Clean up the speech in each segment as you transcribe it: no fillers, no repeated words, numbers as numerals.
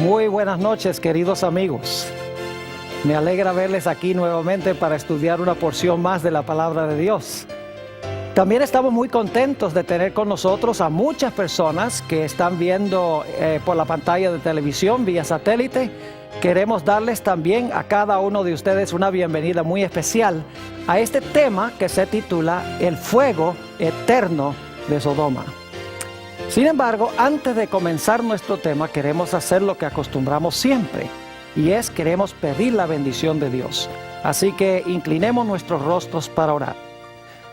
Muy buenas noches, queridos amigos. Me alegra verles aquí nuevamente para estudiar una porción más de la palabra de Dios. También estamos muy contentos de tener con nosotros a muchas personas que están viendo por la pantalla de televisión vía satélite. Queremos darles también a cada uno de ustedes una bienvenida muy especial a este tema que se titula El fuego eterno de Sodoma. Sin embargo, antes de comenzar nuestro tema, queremos hacer lo que acostumbramos siempre, y es queremos pedir la bendición de Dios. Así que inclinemos nuestros rostros para orar.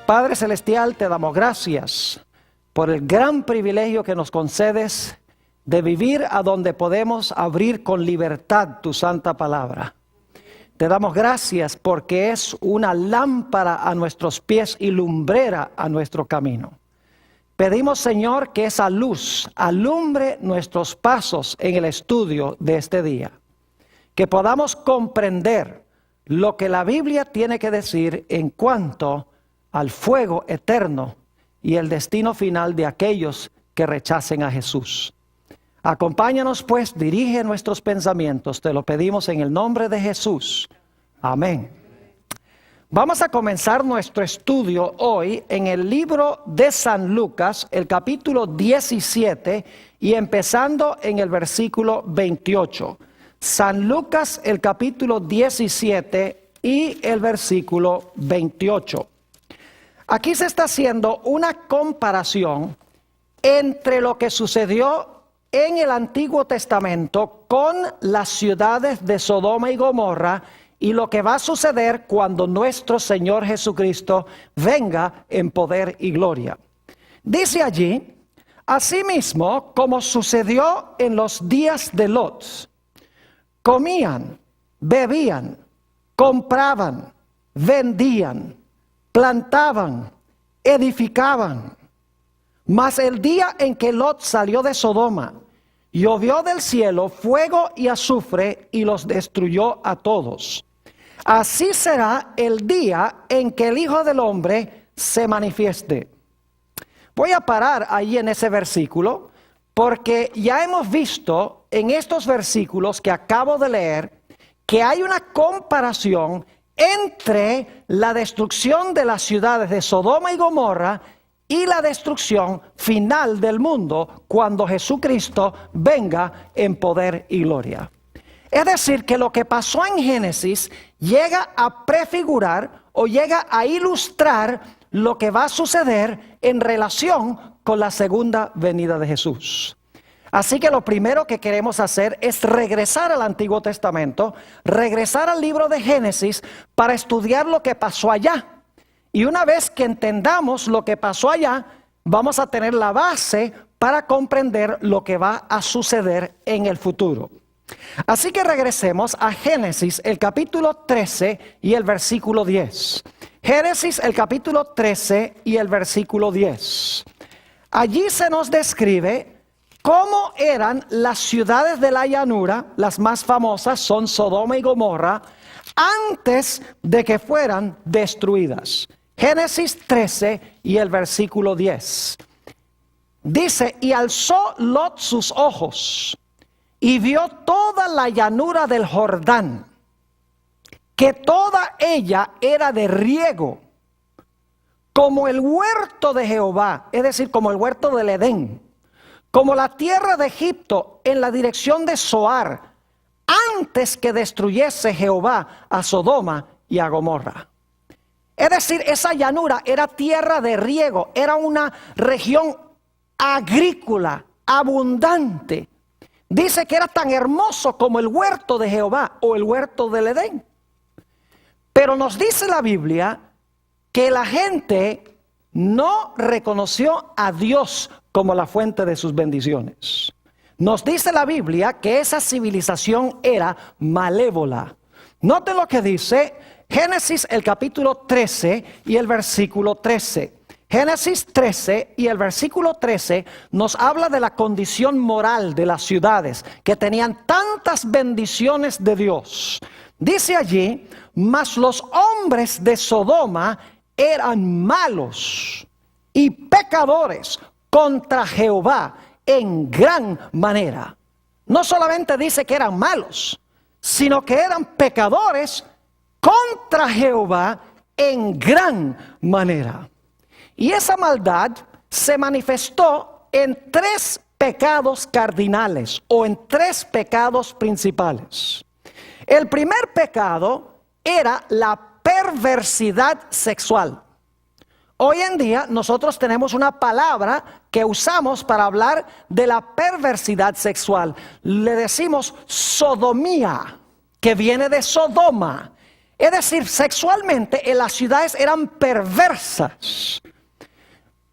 Padre Celestial, te damos gracias por el gran privilegio que nos concedes de vivir a donde podemos abrir con libertad tu santa palabra. Te damos gracias porque es una lámpara a nuestros pies y lumbrera a nuestro camino. Pedimos, Señor, que esa luz alumbre nuestros pasos en el estudio de este día. Que podamos comprender lo que la Biblia tiene que decir en cuanto al fuego eterno y el destino final de aquellos que rechacen a Jesús. Acompáñanos pues, dirige nuestros pensamientos, te lo pedimos en el nombre de Jesús. Amén. Vamos a comenzar nuestro estudio hoy en el libro de San Lucas, el capítulo 17 y empezando en el versículo 28. San Lucas, el capítulo 17 y el versículo 28. Aquí se está haciendo una comparación entre lo que sucedió en el Antiguo Testamento con las ciudades de Sodoma y Gomorra y lo que va a suceder cuando nuestro Señor Jesucristo venga en poder y gloria. Dice allí, asimismo, como sucedió en los días de Lot, comían, bebían, compraban, vendían, plantaban, edificaban. Mas el día en que Lot salió de Sodoma, llovió del cielo fuego y azufre y los destruyó a todos. Así será el día en que el Hijo del Hombre se manifieste. Voy a parar ahí en ese versículo porque ya hemos visto en estos versículos que acabo de leer que hay una comparación entre la destrucción de las ciudades de Sodoma y Gomorra y la destrucción final del mundo cuando Jesucristo venga en poder y gloria. Es decir, que lo que pasó en Génesis llega a prefigurar o llega a ilustrar lo que va a suceder en relación con la segunda venida de Jesús. Así que lo primero que queremos hacer es regresar al Antiguo Testamento, regresar al libro de Génesis para estudiar lo que pasó allá. Y una vez que entendamos lo que pasó allá, vamos a tener la base para comprender lo que va a suceder en el futuro. Así que regresemos a Génesis, el capítulo 13 y el versículo 10. Génesis, el capítulo 13 y el versículo 10. Allí se nos describe cómo eran las ciudades de la llanura, las más famosas son Sodoma y Gomorra, antes de que fueran destruidas. Génesis 13 y el versículo 10. Dice, y alzó Lot sus ojos y vio toda la llanura del Jordán, que toda ella era de riego, como el huerto de Jehová, es decir, como el huerto del Edén, como la tierra de Egipto en la dirección de Zoar, antes que destruyese Jehová a Sodoma y a Gomorra. Es decir, esa llanura era tierra de riego, era una región agrícola, abundante. Dice que era tan hermoso como el huerto de Jehová o el huerto del Edén. Pero nos dice la Biblia que la gente no reconoció a Dios como la fuente de sus bendiciones. Nos dice la Biblia que esa civilización era malévola. Noten lo que dice Génesis el capítulo 13 y el versículo 13. Génesis 13 y el versículo 13 nos habla de la condición moral de las ciudades que tenían tantas bendiciones de Dios. Dice allí, mas los hombres de Sodoma eran malos y pecadores contra Jehová en gran manera. no solamente dice que eran malos, sino que eran pecadores contra Jehová en gran manera. Y esa maldad se manifestó en 3 pecados cardinales o en 3 pecados principales. El primer pecado era la perversidad sexual. Hoy en día nosotros tenemos una palabra que usamos para hablar de la perversidad sexual. Le decimos sodomía, que viene de Sodoma. Es decir, sexualmente en las ciudades eran perversas.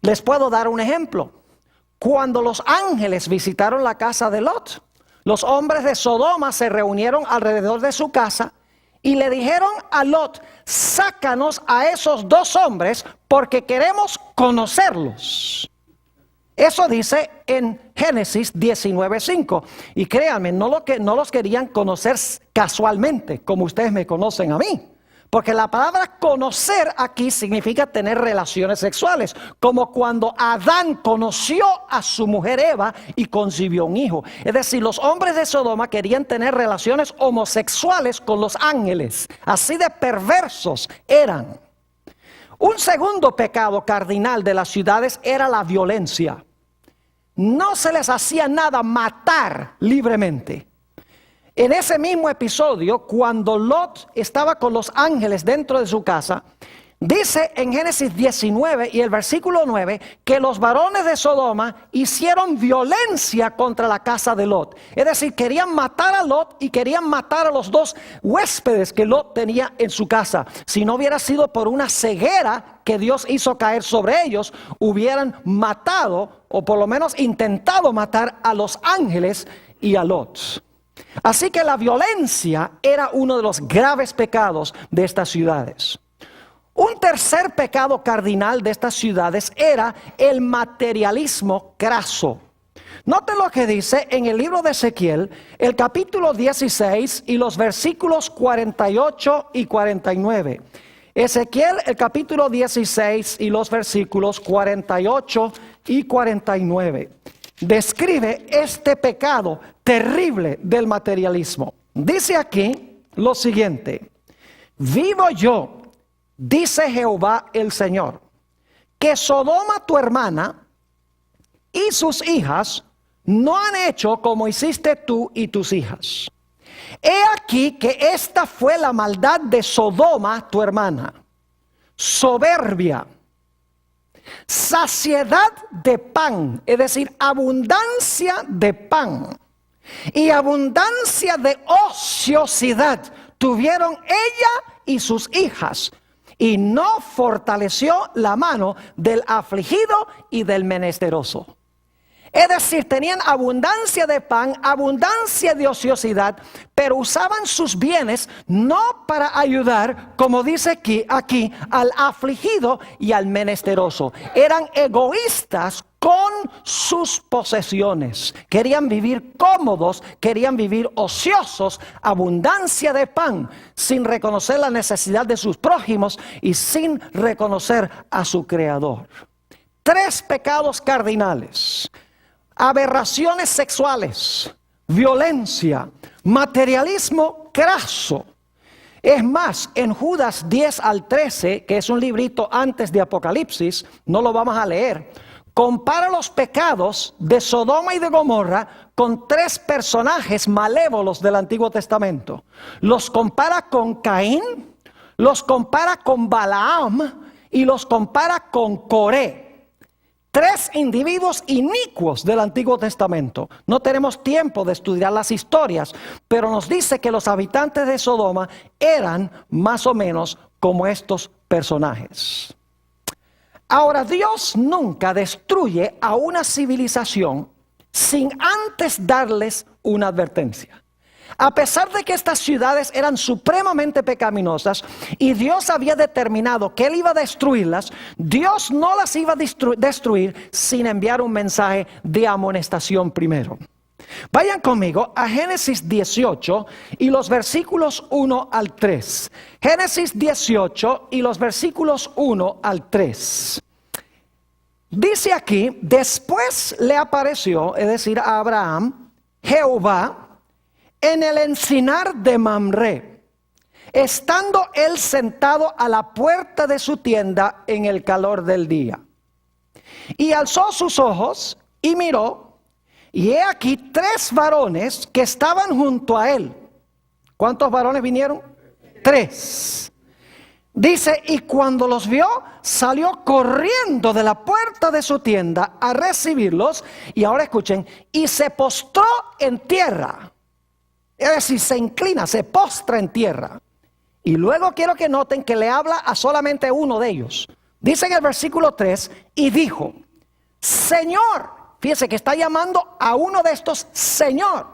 Les puedo dar un ejemplo. Cuando los ángeles visitaron la casa de Lot, los hombres de Sodoma se reunieron alrededor de su casa y le dijeron a Lot: sácanos a esos 2 hombres porque queremos conocerlos. Eso dice en Génesis 19:5. Y créanme, no los querían conocer casualmente, como ustedes me conocen a mí. Porque la palabra conocer aquí significa tener relaciones sexuales. Como cuando Adán conoció a su mujer Eva y concibió un hijo. Es decir, los hombres de Sodoma querían tener relaciones homosexuales con los ángeles. Así de perversos eran. Un segundo pecado cardinal de las ciudades era la violencia. No se les hacía nada matar libremente. En ese mismo episodio, cuando Lot estaba con los ángeles dentro de su casa, dice en Génesis 19 y el versículo 9 que los varones de Sodoma hicieron violencia contra la casa de Lot. Es decir, querían matar a Lot y querían matar a los 2 huéspedes que Lot tenía en su casa. Si no hubiera sido por una ceguera que Dios hizo caer sobre ellos, hubieran matado o por lo menos intentado matar a los ángeles y a Lot. Así que la violencia era uno de los graves pecados de estas ciudades. Un tercer pecado cardinal de estas ciudades era el materialismo craso. Noten lo que dice en el libro de Ezequiel, el capítulo 16 y los versículos 48 y 49. Ezequiel, el capítulo 16 y los versículos 48 y 49. Describe este pecado terrible del materialismo. Dice aquí lo siguiente: vivo yo, dice Jehová el Señor, que Sodoma tu hermana y sus hijas no han hecho como hiciste tú y tus hijas. He aquí que esta fue la maldad de Sodoma tu hermana: soberbia, saciedad de pan, es decir, abundancia de pan y abundancia de ociosidad tuvieron ella y sus hijas, y no fortaleció la mano del afligido y del menesteroso. Es decir, tenían abundancia de pan, abundancia de ociosidad, pero usaban sus bienes no para ayudar, como dice aquí, al afligido y al menesteroso. Eran egoístas con sus posesiones. Querían vivir cómodos, querían vivir ociosos, abundancia de pan, sin reconocer la necesidad de sus prójimos y sin reconocer a su Creador. 3 pecados cardinales: aberraciones sexuales, violencia, materialismo craso. Es más, en Judas 10 al 13, que es un librito antes de Apocalipsis, no lo vamos a leer, compara los pecados de Sodoma y de Gomorra con 3 personajes malévolos del Antiguo Testamento. Los compara con Caín, los compara con Balaam y los compara con Coré. 3 individuos inicuos del Antiguo Testamento. No tenemos tiempo de estudiar las historias, pero nos dice que los habitantes de Sodoma eran más o menos como estos personajes. Ahora, Dios nunca destruye a una civilización sin antes darles una advertencia. A pesar de que estas ciudades eran supremamente pecaminosas y Dios había determinado que Él iba a destruirlas, Dios no las iba a destruir sin enviar un mensaje de amonestación primero. Vayan conmigo a Génesis 18 y los versículos 1 al 3. Génesis 18 y los versículos 1 al 3. Dice aquí: después le apareció, es decir, a Abraham, Jehová en el encinar de Mamre, estando él sentado a la puerta de su tienda en el calor del día. Y alzó sus ojos y miró, y he aquí 3 varones que estaban junto a él. ¿Cuántos varones vinieron? 3. Dice, y cuando los vio, salió corriendo de la puerta de su tienda a recibirlos. Y ahora escuchen, y se postró en tierra. Es decir, se inclina, se postra en tierra. Y luego quiero que noten que le habla a solamente uno de ellos. Dice en el versículo 3, y dijo, Señor, fíjese que está llamando a uno de estos Señor.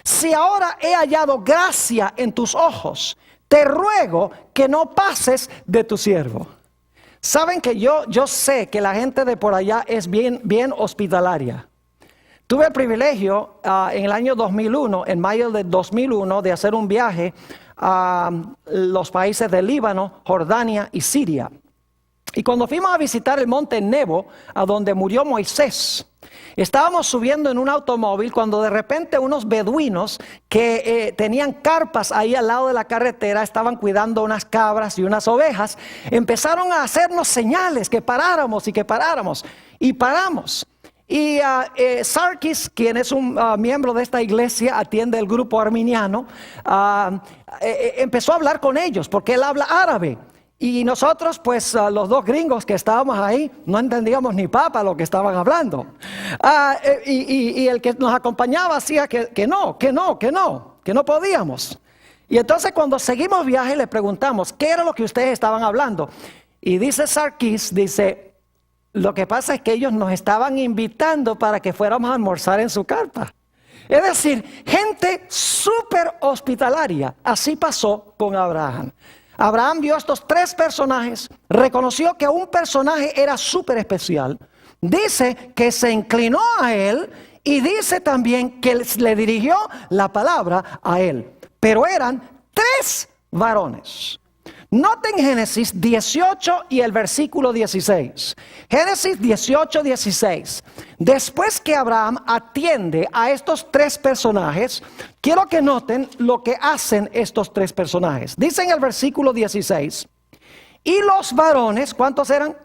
Si ahora he hallado gracia en tus ojos, te ruego que no pases de tu siervo. Saben que yo sé que la gente de por allá es bien hospitalaria. Tuve el privilegio en el año 2001, en mayo de 2001, de hacer un viaje a los países de Líbano, Jordania y Siria. Y cuando fuimos a visitar el monte Nebo, a donde murió Moisés, estábamos subiendo en un automóvil cuando de repente unos beduinos que tenían carpas ahí al lado de la carretera, estaban cuidando unas cabras y unas ovejas, empezaron a hacernos señales que paráramos y que paráramos. Y paramos. Y Sarkis, quien es un miembro de esta iglesia, atiende el grupo arminiano, empezó a hablar con ellos porque él habla árabe. Y nosotros, pues los 2 gringos que estábamos ahí, no entendíamos ni papa lo que estaban hablando. Y el que nos acompañaba decía que no podíamos. Y entonces cuando seguimos viaje le preguntamos, ¿qué era lo que ustedes estaban hablando? Y dice Sarkis, dice, lo que pasa es que ellos nos estaban invitando para que fuéramos a almorzar en su carpa. Es decir, gente súper hospitalaria. Así pasó con Abraham. Abraham vio a estos 3 personajes, reconoció que un personaje era súper especial, dice que se inclinó a él y dice también que le dirigió la palabra a él. Pero eran 3 varones. Noten Génesis 18 y el versículo 16. Génesis 18, 16. Después que Abraham atiende a estos 3 personajes, quiero que noten lo que hacen estos 3 personajes. Dice en el versículo 16, y los varones, ¿cuántos eran?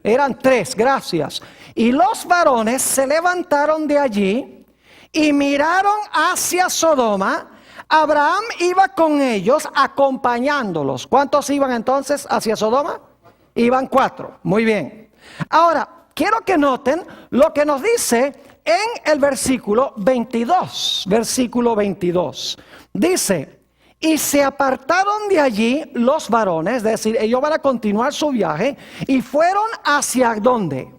Eran 3, gracias. Y los varones se levantaron de allí y miraron hacia Sodoma. Abraham iba con ellos acompañándolos. ¿Cuántos iban entonces hacia Sodoma? Iban 4. Muy bien. Ahora, quiero que noten lo que nos dice en el versículo 22. Versículo 22. Dice, y se apartaron de allí los varones, es decir, ellos van a continuar su viaje, y fueron hacia ¿dónde?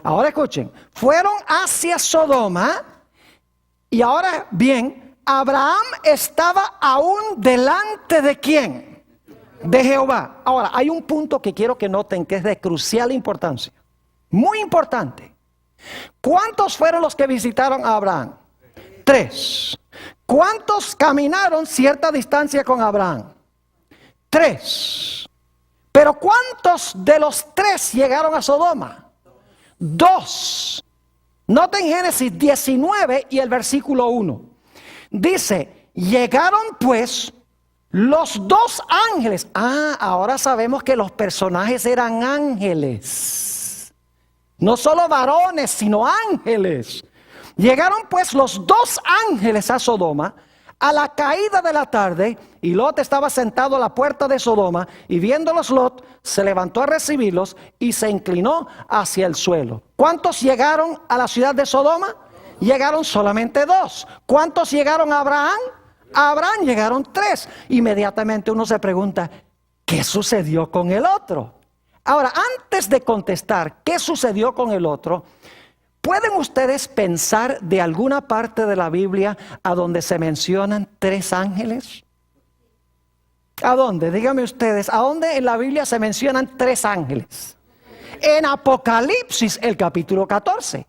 Ahora escuchen, fueron hacia Sodoma, y ahora bien, Abraham estaba aún delante de ¿quién? De Jehová. Ahora, hay un punto que quiero que noten que es de crucial importancia. Muy importante. ¿Cuántos fueron los que visitaron a Abraham? 3. ¿Cuántos caminaron cierta distancia con Abraham? 3. Pero ¿cuántos de los 3 llegaron a Sodoma? 2. Noten Génesis 19 y el versículo 1. Dice, llegaron pues los 2 ángeles. Ahora sabemos que los personajes eran ángeles. No solo varones, sino ángeles. Llegaron pues los 2 ángeles a Sodoma a la caída de la tarde, y Lot estaba sentado a la puerta de Sodoma, y viéndolos Lot, se levantó a recibirlos y se inclinó hacia el suelo. ¿Cuántos llegaron a la ciudad de Sodoma? Llegaron solamente 2. ¿Cuántos llegaron a Abraham? A Abraham llegaron 3. Inmediatamente uno se pregunta, ¿qué sucedió con el otro? Ahora, antes de contestar qué sucedió con el otro, ¿pueden ustedes pensar de alguna parte de la Biblia a donde se mencionan 3 ángeles? ¿A dónde? Díganme ustedes, ¿a dónde en la Biblia se mencionan 3 ángeles? En Apocalipsis, el capítulo 14.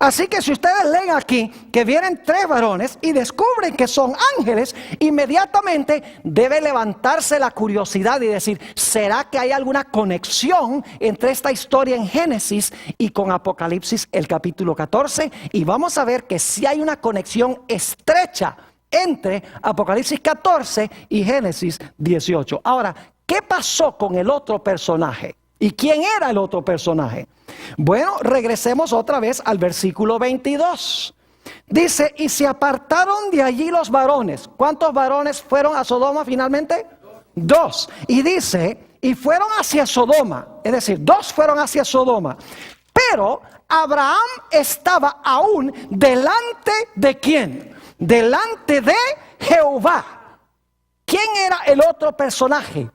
Así que si ustedes leen aquí que vienen 3 varones y descubren que son ángeles, inmediatamente debe levantarse la curiosidad y decir, ¿será que hay alguna conexión entre esta historia en Génesis y con Apocalipsis el capítulo 14? Y vamos a ver que sí hay una conexión estrecha entre Apocalipsis 14 y Génesis 18. Ahora, ¿qué pasó con el otro personaje? ¿Y quién era el otro personaje? Bueno, regresemos otra vez al versículo 22. Dice, y se apartaron de allí los varones. ¿Cuántos varones fueron a Sodoma finalmente? 2. Y dice, y fueron hacia Sodoma. Es decir, 2 fueron hacia Sodoma. Pero Abraham estaba aún delante de ¿quién? Delante de Jehová. ¿Quién era el otro personaje?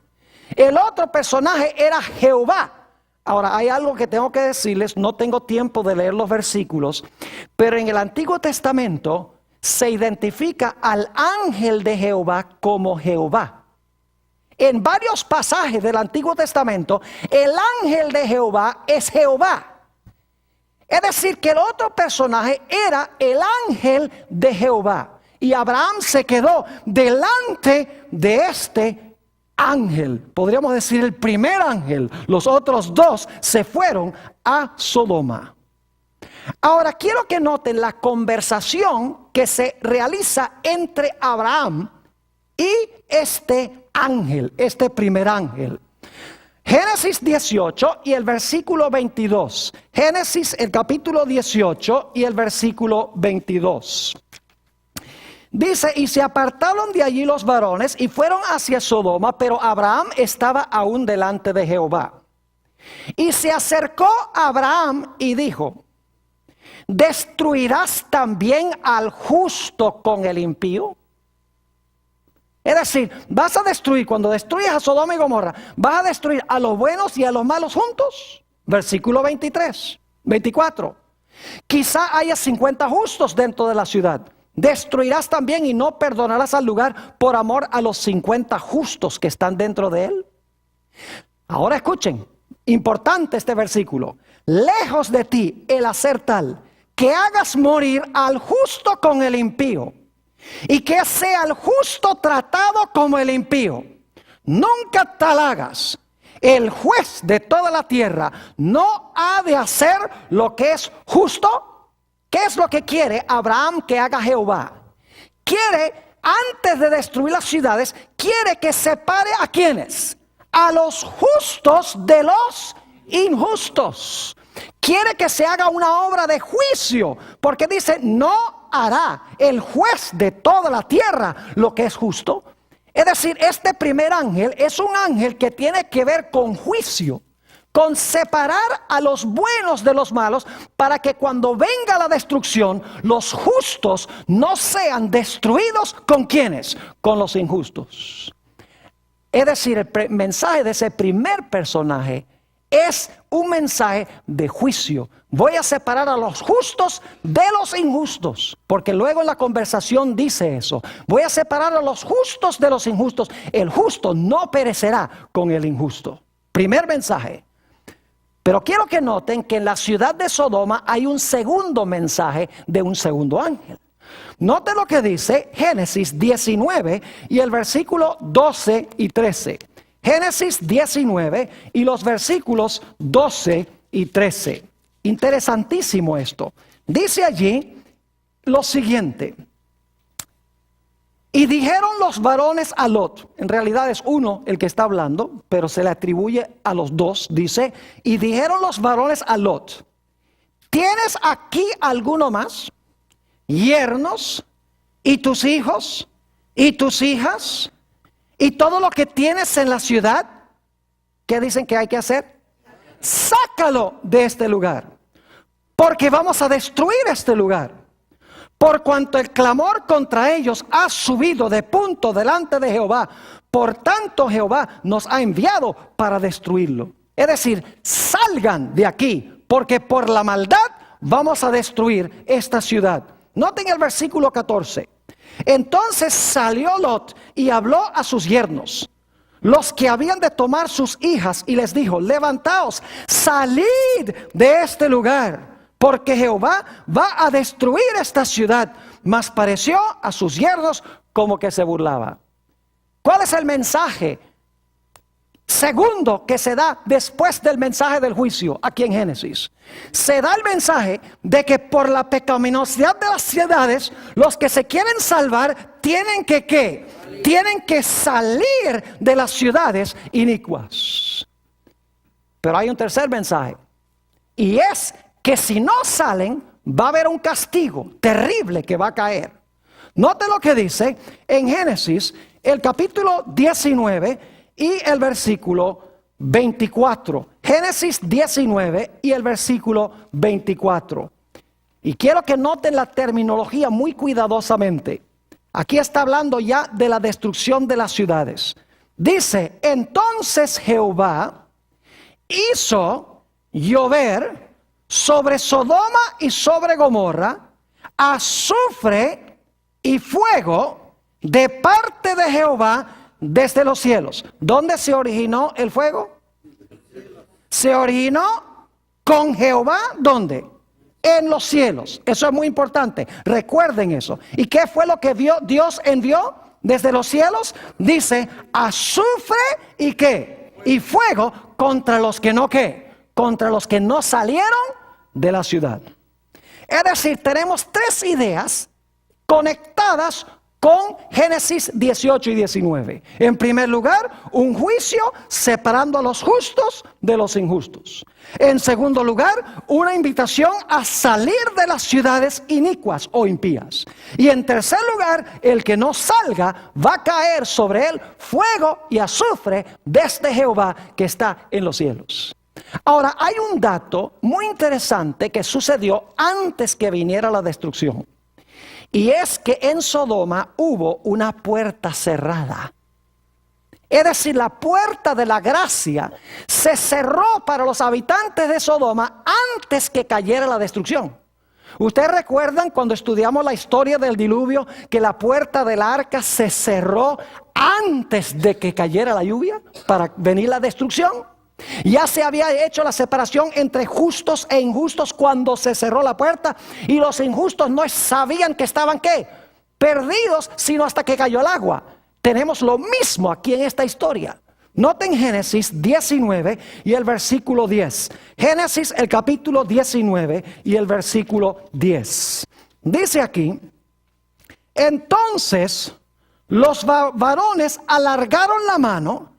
El otro personaje era Jehová. Ahora, hay algo que tengo que decirles, no tengo tiempo de leer los versículos, pero en el Antiguo Testamento se identifica al ángel de Jehová como Jehová. En varios pasajes del Antiguo Testamento, el ángel de Jehová es Jehová. Es decir, que el otro personaje era el ángel de Jehová. Y Abraham se quedó delante de este ángel, podríamos decir el primer ángel. Los otros 2 se fueron a Sodoma. Ahora quiero que noten la conversación que se realiza entre Abraham y este ángel, este primer ángel. Génesis 18 y el versículo 22. Génesis el capítulo 18 y el versículo 22. Dice, y se apartaron de allí los varones y fueron hacia Sodoma, pero Abraham estaba aún delante de Jehová. Y se acercó Abraham y dijo, ¿destruirás también al justo con el impío? Es decir, vas a destruir, cuando destruyes a Sodoma y Gomorra, vas a destruir a los buenos y a los malos juntos. Versículo 24. Quizá haya 50 justos dentro de la ciudad. Destruirás también y no perdonarás al lugar por amor a los 50 justos que están dentro de él. Ahora escuchen, importante este versículo. Lejos de ti el hacer tal, que hagas morir al justo con el impío, y que sea el justo tratado como el impío. Nunca tal hagas. El juez de toda la tierra no ha de hacer lo que es justo. ¿Qué es lo que quiere Abraham que haga Jehová? Quiere, antes de destruir las ciudades, quiere que separe a ¿quiénes? A los justos de los injustos. Quiere que se haga una obra de juicio, porque dice, no hará el juez de toda la tierra lo que es justo. Es decir, este primer ángel es un ángel que tiene que ver con juicio, con separar a los buenos de los malos, para que cuando venga la destrucción, los justos no sean destruidos. ¿Con quiénes? Con los injustos. Es decir, el mensaje de ese primer personaje es un mensaje de juicio. Voy a separar a los justos de los injustos, porque luego en la conversación dice eso. Voy a separar a los justos de los injustos. El justo no perecerá con el injusto. Primer mensaje. Pero quiero que noten que en la ciudad de Sodoma hay un segundo mensaje de un segundo ángel. Noten lo que dice Génesis 19 y el versículo 12 y 13. Génesis 19 y los versículos 12 y 13. Interesantísimo esto. Dice allí lo siguiente. Y dijeron los varones a Lot, en realidad es uno el que está hablando, pero se le atribuye a los 2, dice, y dijeron los varones a Lot, ¿tienes aquí alguno más? Yernos, y tus hijos, y tus hijas, y todo lo que tienes en la ciudad. ¿Qué dicen que hay que hacer? Sácalo de este lugar, porque vamos a destruir este lugar. Por cuanto el clamor contra ellos ha subido de punto delante de Jehová, por tanto Jehová nos ha enviado para destruirlo. Es decir, salgan de aquí, porque por la maldad vamos a destruir esta ciudad. Noten el versículo 14. Entonces salió Lot y habló a sus yernos, los que habían de tomar sus hijas, y les dijo, levantaos, salid de este lugar, porque Jehová va a destruir esta ciudad. Mas pareció a sus yernos como que se burlaba. ¿Cuál es el mensaje segundo que se da después del mensaje del juicio aquí en Génesis? Se da el mensaje de que por la pecaminosidad de las ciudades, los que se quieren salvar tienen que ¿qué? Tienen que salir de las ciudades inicuas. Pero hay un tercer mensaje, y es que si no salen, va a haber un castigo terrible que va a caer. Note lo que dice en Génesis, el capítulo 19 y el versículo 24. Génesis 19 y el versículo 24. Y quiero que noten la terminología muy cuidadosamente. Aquí está hablando ya de la destrucción de las ciudades. Dice, entonces Jehová hizo llover sobre Sodoma y sobre Gomorra azufre y fuego de parte de Jehová desde los cielos. ¿Dónde se originó el fuego? Se originó con Jehová, ¿dónde? En los cielos. Eso es muy importante. Recuerden eso. ¿Y qué fue lo que Dios envió desde los cielos? Dice, azufre y ¿qué? Y fuego contra los que no ¿qué? Contra los que no salieron de la ciudad. Es decir, tenemos tres ideas conectadas con Génesis 18 y 19. En primer lugar, un juicio separando a los justos de los injustos. En segundo lugar, una invitación a salir de las ciudades inicuas o impías. Y en tercer lugar, el que no salga va a caer sobre él fuego y azufre desde Jehová que está en los cielos. Ahora, hay un dato muy interesante que sucedió antes que viniera la destrucción. Y es que en Sodoma hubo una puerta cerrada. Es decir, la puerta de la gracia se cerró para los habitantes de Sodoma antes que cayera la destrucción. ¿Ustedes recuerdan cuando estudiamos la historia del diluvio que la puerta del arca se cerró antes de que cayera la lluvia para venir la destrucción? Ya se había hecho la separación entre justos e injustos cuando se cerró la puerta, y los injustos no sabían que estaban ¿qué? Perdidos, sino hasta que cayó el agua. Tenemos lo mismo aquí en esta historia. Noten Génesis 19 y el versículo 10. Génesis el capítulo 19 y el versículo 10. Dice aquí, entonces los varones alargaron la mano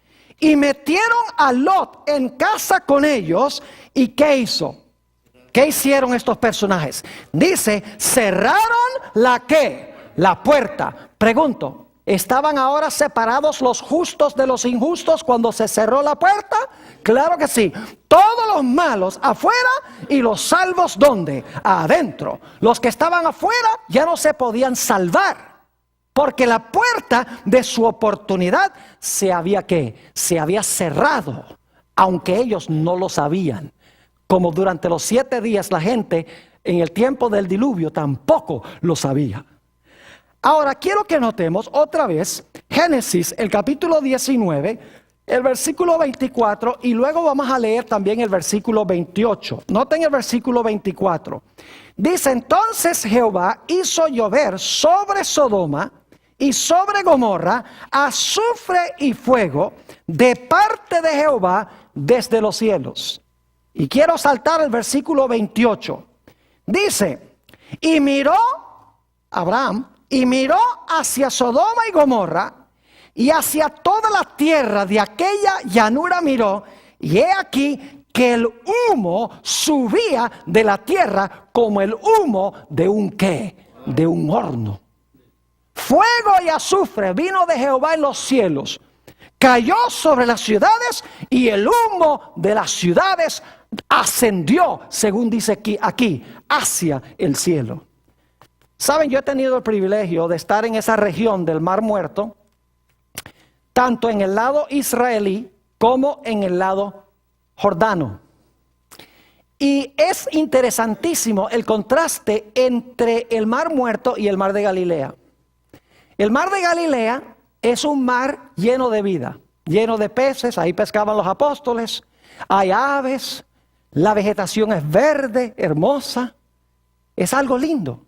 y metieron a Lot en casa con ellos. ¿Y qué hizo? ¿Qué hicieron estos personajes? Dice, cerraron la ¿qué? La puerta. Pregunto, ¿estaban ahora separados los justos de los injustos cuando se cerró la puerta? Claro que sí. Todos los malos afuera y los salvos ¿dónde? Adentro. Los que estaban afuera ya no se podían salvar, porque la puerta de su oportunidad se había ¿qué? Se había cerrado, aunque ellos no lo sabían. Como durante los 7 días la gente en el tiempo del diluvio tampoco lo sabía. Ahora quiero que notemos otra vez Génesis, el capítulo 19, el versículo 24, y luego vamos a leer también el versículo 28. Noten el versículo 24. Dice, entonces Jehová hizo llover sobre Sodoma y sobre Gomorra azufre y fuego de parte de Jehová desde los cielos. Y quiero saltar el versículo 28. Dice, y miró Abraham, y miró hacia Sodoma y Gomorra, y hacia toda la tierra de aquella llanura miró, y he aquí que el humo subía de la tierra como el humo de un ¿qué? De un horno. Fuego y azufre vino de Jehová en los cielos, cayó sobre las ciudades, y el humo de las ciudades ascendió, según dice aquí, hacia el cielo. Saben, yo he tenido el privilegio de estar en esa región del Mar Muerto, tanto en el lado israelí como en el lado jordano. Y es interesantísimo el contraste entre el Mar Muerto y el Mar de Galilea. El Mar de Galilea es un mar lleno de vida, lleno de peces, ahí pescaban los apóstoles, hay aves, La vegetación es verde, hermosa, es algo lindo.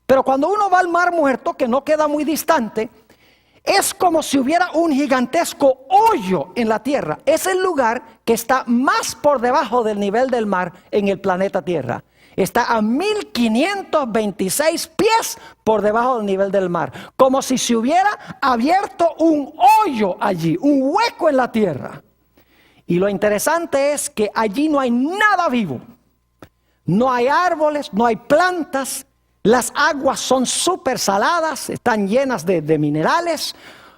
Pero cuando uno va al Mar Muerto, que no queda muy distante, es como si hubiera un gigantesco hoyo en la tierra. Es el lugar que está más por debajo del nivel del mar en el planeta Tierra. Está a 1526 pies por debajo del nivel del mar. Como si se hubiera abierto un hoyo allí, un hueco en la tierra. Y lo interesante es que allí no hay nada vivo. No hay árboles, no hay plantas. Las aguas son súper saladas, están llenas de minerales.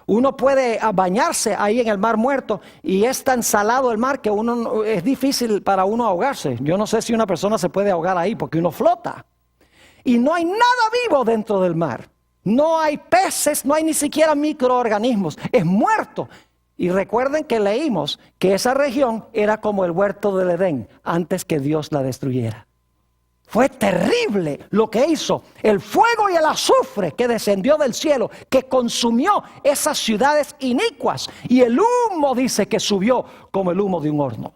Uno puede bañarse ahí en el Mar Muerto y es tan salado el mar que es difícil para uno ahogarse. Yo no sé si una persona se puede ahogar ahí porque uno flota. Y no hay nada vivo dentro del mar. No hay peces, no hay ni siquiera microorganismos. Es muerto. Y recuerden que leímos que esa región era como el huerto del Edén antes que Dios la destruyera. Fue terrible lo que hizo el fuego y el azufre que descendió del cielo, que consumió esas ciudades inicuas. Y el humo dice que subió como el humo de un horno.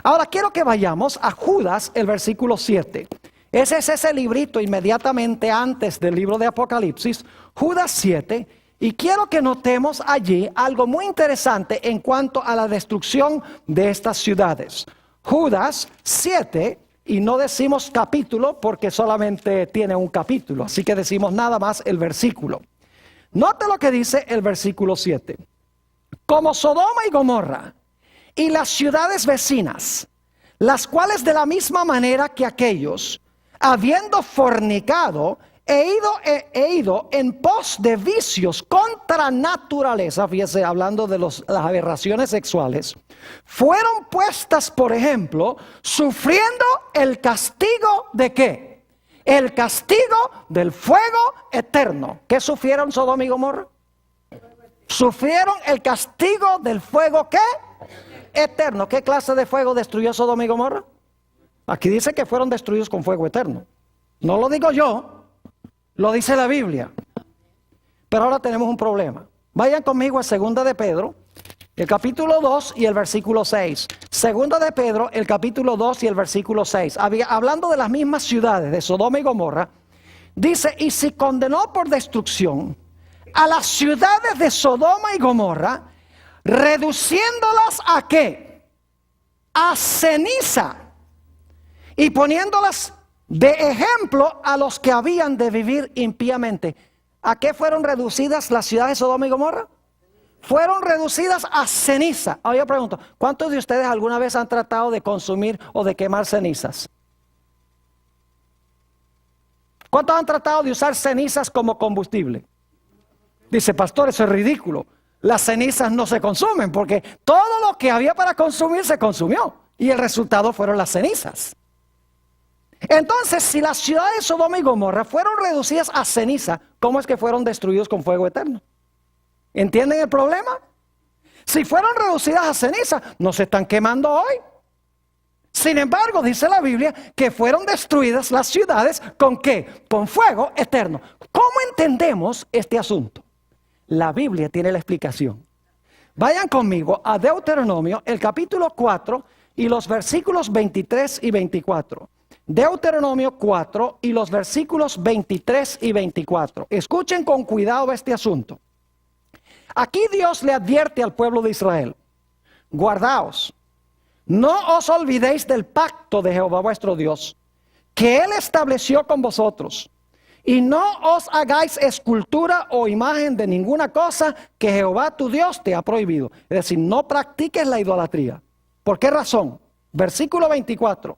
Ahora quiero que vayamos a Judas, el versículo 7. Ese es ese librito inmediatamente antes del libro de Apocalipsis, Judas 7. Y quiero que notemos allí algo muy interesante en cuanto a la destrucción de estas ciudades. Judas 7. Y no decimos capítulo porque solamente tiene un capítulo. Así que decimos nada más el versículo. Note lo que dice el versículo 7. Como Sodoma y Gomorra y las ciudades vecinas, las cuales de la misma manera que aquellos, habiendo fornicado, he ido en pos de vicios contra naturaleza, fíjese, hablando de las aberraciones sexuales, fueron puestas, por ejemplo, sufriendo el castigo ¿de qué? El castigo del fuego eterno. ¿Qué sufrieron Sodoma y Gomorra? Sufrieron el castigo del fuego ¿qué? Eterno. ¿Qué clase de fuego destruyó Sodoma y Gomorra? Aquí dice que fueron destruidos con fuego eterno. No lo digo yo. Lo dice la Biblia. Pero ahora tenemos un problema. Vayan conmigo a 2 de Pedro, el capítulo 2 y el versículo 6. 2 de Pedro, el capítulo 2 y el versículo 6. Hablando de las mismas ciudades de Sodoma y Gomorra, dice, y si condenó por destrucción a las ciudades de Sodoma y Gomorra, reduciéndolas ¿a qué? A ceniza, y poniéndolas de ejemplo a los que habían de vivir impíamente. ¿A qué fueron reducidas las ciudades de Sodoma y Gomorra? Fueron reducidas a ceniza. Ahora yo pregunto, ¿cuántos de ustedes alguna vez han tratado de consumir o de quemar cenizas? ¿Cuántos han tratado de usar cenizas como combustible? Dice, pastor, eso es ridículo. Las cenizas no se consumen porque todo lo que había para consumir se consumió. Y el resultado fueron las cenizas. Entonces, si las ciudades de Sodoma y Gomorra fueron reducidas a ceniza, ¿cómo es que fueron destruidos con fuego eterno? ¿Entienden el problema? Si fueron reducidas a ceniza, no se están quemando hoy. Sin embargo, dice la Biblia que fueron destruidas las ciudades ¿con qué? Con fuego eterno. ¿Cómo entendemos este asunto? La Biblia tiene la explicación. Vayan conmigo a Deuteronomio, el capítulo 4 y los versículos 23 y 24. Deuteronomio 4 y los versículos 23 y 24. Escuchen con cuidado este asunto. Aquí Dios le advierte al pueblo de Israel: guardaos, no os olvidéis del pacto de Jehová vuestro Dios, que Él estableció con vosotros, y no os hagáis escultura o imagen de ninguna cosa que Jehová tu Dios te ha prohibido. Es decir, no practiques la idolatría. ¿Por qué razón? Versículo 24.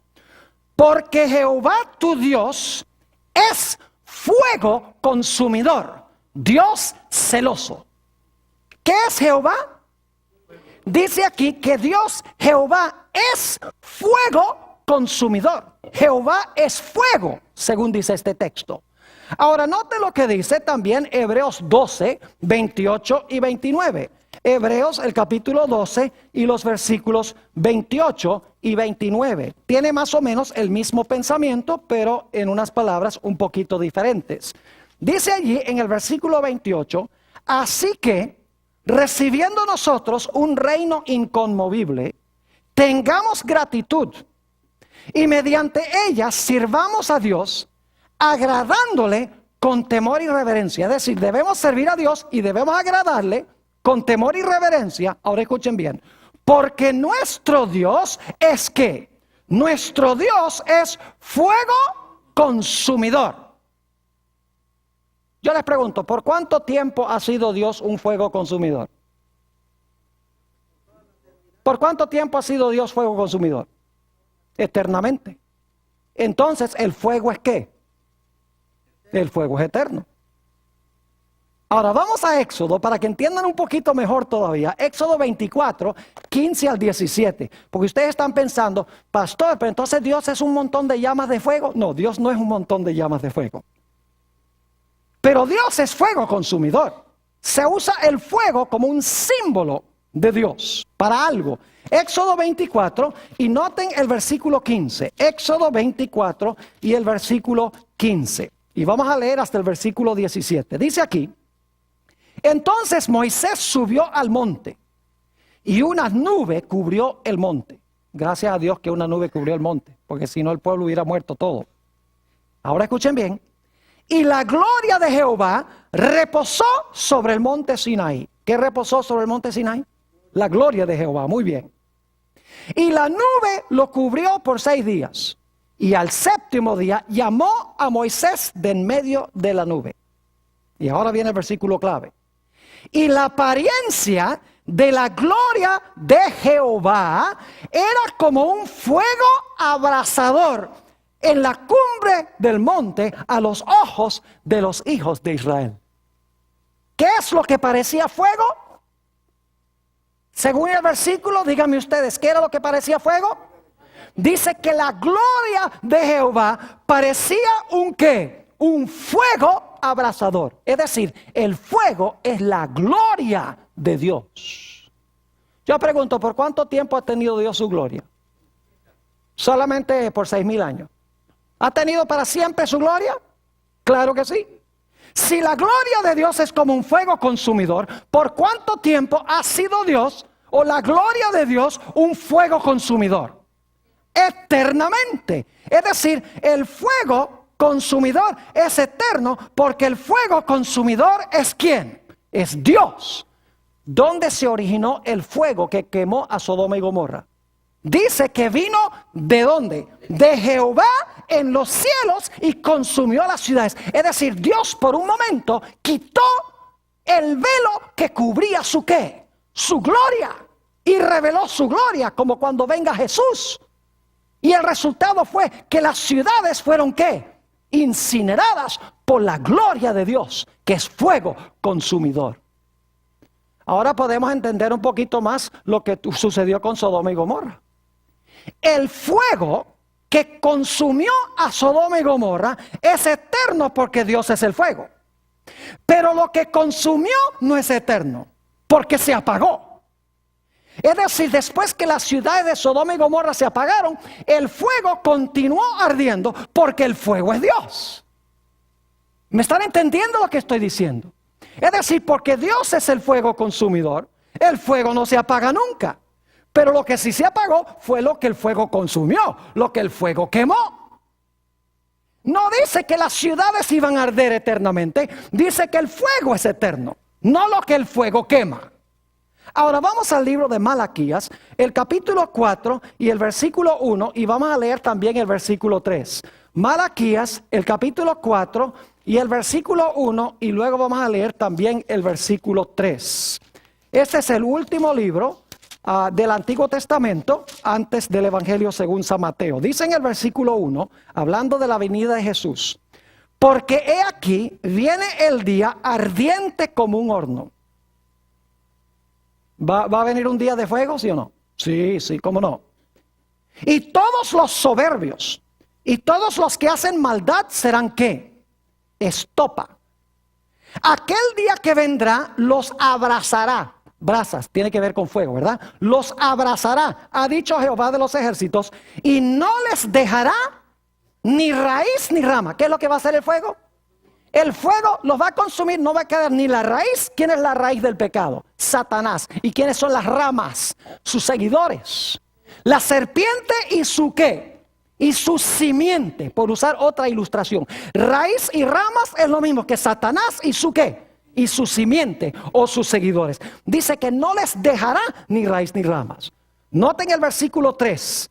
Porque Jehová tu Dios es fuego consumidor, Dios celoso. ¿Qué es Jehová? Dice aquí que Dios, Jehová, es fuego consumidor. Jehová es fuego, según dice este texto. Ahora note lo que dice también Hebreos 12, 28 y 29. Hebreos, el capítulo 12 y los versículos 28 y 29. Tiene más o menos el mismo pensamiento, pero en unas palabras un poquito diferentes. Dice allí en el versículo 28, así que, recibiendo nosotros un reino inconmovible, tengamos gratitud, y mediante ellas sirvamos a Dios, agradándole con temor y reverencia. Es decir, debemos servir a Dios y debemos agradarle con temor y reverencia. Ahora escuchen bien. Porque nuestro Dios es ¿qué? Nuestro Dios es fuego consumidor. Yo les pregunto, ¿por cuánto tiempo ha sido Dios un fuego consumidor? ¿Por cuánto tiempo ha sido Dios fuego consumidor? Eternamente. Entonces, ¿el fuego es qué? El fuego es eterno. Ahora vamos a Éxodo para que entiendan un poquito mejor todavía. Éxodo 24, 15 al 17. Porque ustedes están pensando, pastor, pero entonces Dios es un montón de llamas de fuego. No, Dios no es un montón de llamas de fuego. Pero Dios es fuego consumidor. Se usa el fuego como un símbolo de Dios para algo. Éxodo 24 y noten el versículo 15. Éxodo 24 y el versículo 15. Y vamos a leer hasta el versículo 17. Dice aquí: entonces Moisés subió al monte y una nube cubrió el monte. Gracias a Dios que una nube cubrió el monte, porque si no el pueblo hubiera muerto todo. Ahora escuchen bien. Y la gloria de Jehová reposó sobre el monte Sinaí. ¿Qué reposó sobre el monte Sinaí? La gloria de Jehová, muy bien. Y la nube lo cubrió por 6 días. Y al 7º día llamó a Moisés de en medio de la nube. Y ahora viene el versículo clave. Y la apariencia de la gloria de Jehová era como un fuego abrasador en la cumbre del monte a los ojos de los hijos de Israel. ¿Qué es lo que parecía fuego? Según el versículo, díganme ustedes, ¿qué era lo que parecía fuego? Dice que la gloria de Jehová parecía un ¿qué? Un fuego abrasador. Es decir, el fuego es la gloria de Dios. Yo pregunto, ¿por cuánto tiempo ha tenido Dios su gloria? Solamente por 6,000 años. ¿Ha tenido para siempre su gloria? Claro que sí. Si la gloria de Dios es como un fuego consumidor, ¿por cuánto tiempo ha sido Dios o la gloria de Dios un fuego consumidor? Eternamente. Es decir, el fuego consumidor es eterno porque el fuego consumidor es ¿quién? Es Dios. ¿Dónde se originó el fuego que quemó a Sodoma y Gomorra? Dice que vino ¿de dónde? De Jehová en los cielos y consumió las ciudades. Es decir, Dios por un momento quitó el velo que cubría su ¿qué? Su gloria. Y reveló su gloria como cuando venga Jesús. Y el resultado fue que las ciudades fueron ¿qué? Incineradas por la gloria de Dios, que es fuego consumidor. Ahora podemos entender un poquito más lo que sucedió con Sodoma y Gomorra. El fuego que consumió a Sodoma y Gomorra es eterno porque Dios es el fuego. Pero lo que consumió no es eterno porque se apagó. Es decir, después que las ciudades de Sodoma y Gomorra se apagaron, el fuego continuó ardiendo porque el fuego es Dios. ¿Me están entendiendo lo que estoy diciendo? Es decir, porque Dios es el fuego consumidor, el fuego no se apaga nunca. Pero lo que sí se apagó fue lo que el fuego consumió, lo que el fuego quemó. No dice que las ciudades iban a arder eternamente, dice que el fuego es eterno, no lo que el fuego quema. Ahora vamos al libro de Malaquías, el capítulo 4 y el versículo 1, y vamos a leer también el versículo 3. Malaquías, el capítulo 4 y el versículo 1, y luego vamos a leer también el versículo 3. Este es el último libro del Antiguo Testamento antes del Evangelio según San Mateo. Dice en el versículo 1, hablando de la venida de Jesús: porque he aquí, viene el día ardiente como un horno. ¿Va a venir un día de fuego, sí o no? Sí, cómo no. Y todos los soberbios y todos los que hacen maldad serán ¿qué? Estopa. Aquel día que vendrá los abrazará. Brasas, tiene que ver con fuego, ¿verdad? Los abrazará, ha dicho Jehová de los ejércitos, y no les dejará ni raíz ni rama. ¿Qué es lo que va a hacer el fuego? El fuego los va a consumir, no va a quedar ni la raíz. ¿Quién es la raíz del pecado? Satanás. ¿Y quiénes son las ramas? Sus seguidores. La serpiente y su ¿qué? y su simiente, por usar otra ilustración. Raíz y ramas es lo mismo que Satanás y su ¿qué? Y su simiente o sus seguidores. Dice que no les dejará ni raíz ni ramas. Noten el versículo 3.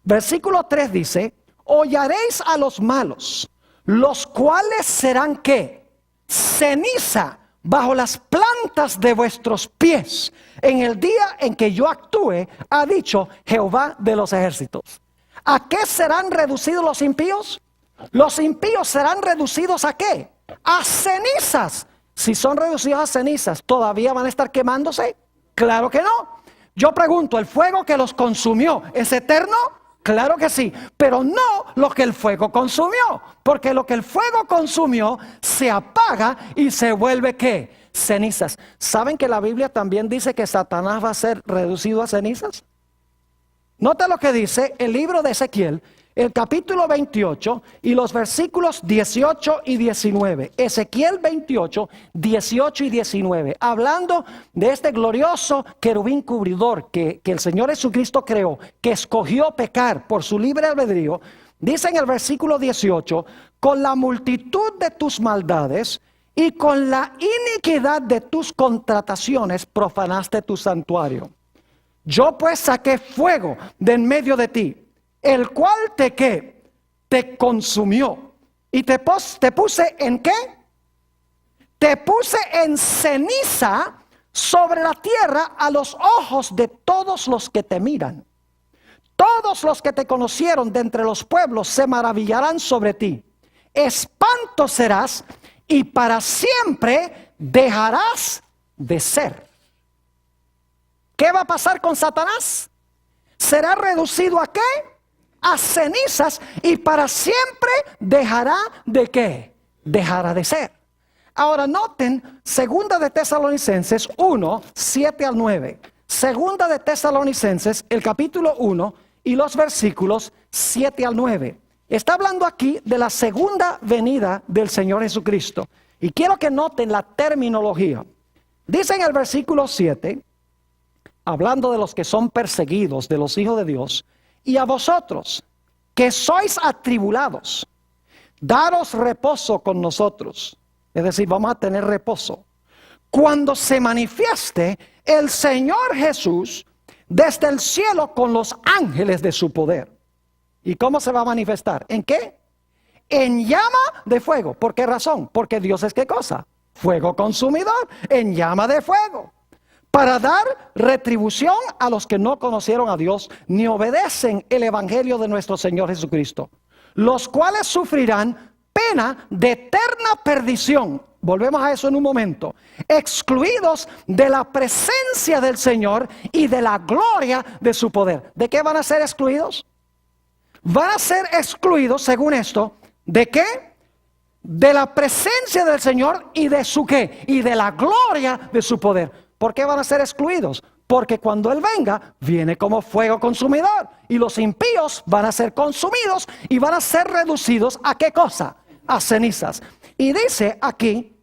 Versículo 3 dice: hollaréis a los malos, los cuales serán ¿qué? Ceniza bajo las plantas de vuestros pies en el día en que yo actúe, ha dicho Jehová de los ejércitos. ¿A qué serán reducidos los impíos? Los impíos serán reducidos ¿a qué? A cenizas. Si son reducidos a cenizas, ¿todavía van a estar quemándose? Claro que no. Yo pregunto, ¿el fuego que los consumió es eterno? Claro que sí, pero no lo que el fuego consumió, porque lo que el fuego consumió se apaga y se vuelve ¿qué? Cenizas. ¿Saben que la Biblia también dice que Satanás va a ser reducido a cenizas? Nota lo que dice el libro de Ezequiel, el capítulo 28 y los versículos 18 y 19. Ezequiel 28, 18 y 19. Hablando de este glorioso querubín cubridor que el Señor Jesucristo creó, que escogió pecar por su libre albedrío. Dice en el versículo 18: con la multitud de tus maldades y con la iniquidad de tus contrataciones profanaste tu santuario. Yo pues saqué fuego de en medio de ti, el cual te ¿qué? Te consumió. ¿Y te puse en qué? Te puse en ceniza sobre la tierra a los ojos de todos los que te miran. Todos los que te conocieron de entre los pueblos se maravillarán sobre ti. Espanto serás y para siempre dejarás de ser. ¿Qué va a pasar con Satanás? Será reducido ¿a qué? A cenizas y para siempre dejará de ¿qué? Dejará de ser. Ahora noten, segunda de Tesalonicenses 1, 7 al 9. Segunda de Tesalonicenses, el capítulo 1 y los versículos 7 al 9. Está hablando aquí de la segunda venida del Señor Jesucristo. Y quiero que noten la terminología. Dice en el versículo 7, hablando de los que son perseguidos, de los hijos de Dios: y a vosotros, que sois atribulados, daros reposo con nosotros. Es decir, vamos a tener reposo cuando se manifieste el Señor Jesús desde el cielo con los ángeles de su poder. ¿Y cómo se va a manifestar? ¿En qué? En llama de fuego. ¿Por qué razón? Porque Dios es ¿qué cosa? Fuego consumidor, en llama de fuego. Para dar retribución a los que no conocieron a Dios ni obedecen el evangelio de nuestro Señor Jesucristo, los cuales sufrirán pena de eterna perdición. Volvemos a eso en un momento. Excluidos de la presencia del Señor y de la gloria de su poder. ¿De qué van a ser excluidos? Van a ser excluidos, según esto, ¿de qué? De la presencia del Señor y de su ¿qué? Y de la gloria de su poder. ¿Por qué van a ser excluidos? Porque cuando Él venga, viene como fuego consumidor. Y los impíos van a ser consumidos y van a ser reducidos ¿a qué cosa? A cenizas. Y dice aquí,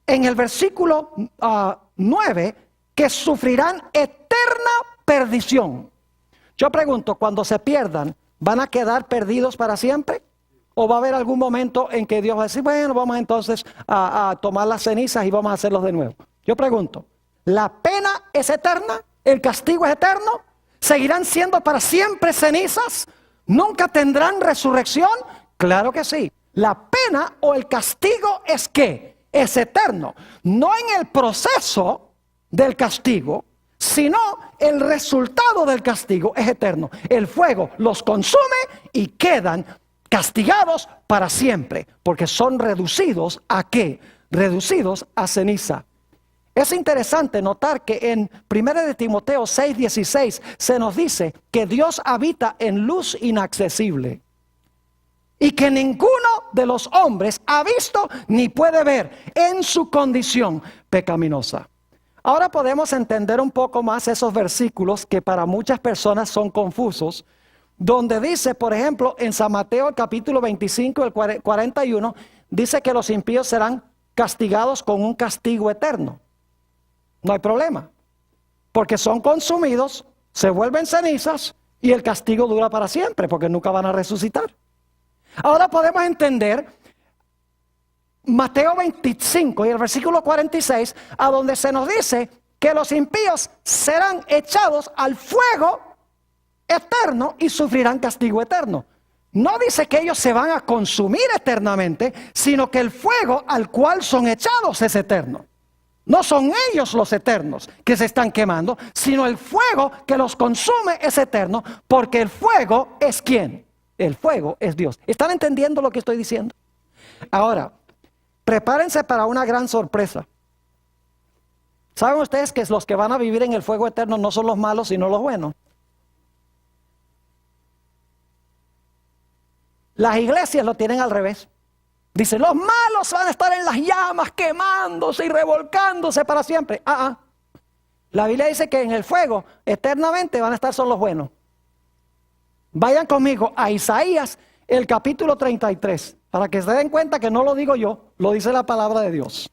en el versículo 9, que sufrirán eterna perdición. Yo pregunto, cuando se pierdan, ¿van a quedar perdidos para siempre? ¿O va a haber algún momento en que Dios va a decir, bueno, vamos entonces a tomar las cenizas y vamos a hacerlos de nuevo? Yo pregunto, ¿la pena es eterna? ¿El castigo es eterno? ¿Seguirán siendo para siempre cenizas? ¿Nunca tendrán resurrección? Claro que sí. La pena o el castigo es ¿qué? Es eterno. No en el proceso del castigo, sino el resultado del castigo es eterno. El fuego los consume y quedan castigados para siempre, porque son reducidos ¿a qué? Reducidos a ceniza. Es interesante notar que en 1 de Timoteo 6:16 se nos dice que Dios habita en luz inaccesible y que ninguno de los hombres ha visto ni puede ver en su condición pecaminosa. Ahora podemos entender un poco más esos versículos que para muchas personas son confusos, donde dice, por ejemplo, en San Mateo el capítulo 25, el 41, dice que los impíos serán castigados con un castigo eterno. No hay problema, porque son consumidos, se vuelven cenizas Y el castigo dura para siempre, porque nunca van a resucitar. Ahora podemos entender Mateo 25 y el versículo 46, a donde se nos dice que los impíos serán echados al fuego eterno y sufrirán castigo eterno. No dice que ellos se van a consumir eternamente, sino que el fuego al cual son echados es eterno. No son ellos los eternos que se están quemando, sino el fuego que los consume es eterno, porque el fuego es ¿quién? El fuego es Dios. ¿Están entendiendo lo que estoy diciendo? Ahora, prepárense para una gran sorpresa. ¿Saben ustedes que los que van a vivir en el fuego eterno no son los malos, sino los buenos? Las iglesias lo tienen al revés. Dicen, los malos van a estar en las llamas quemándose y revolcándose para siempre. La Biblia dice que en el fuego eternamente van a estar son los buenos. Vayan conmigo a Isaías, el capítulo 33, para que se den cuenta que no lo digo yo, lo dice la palabra de Dios.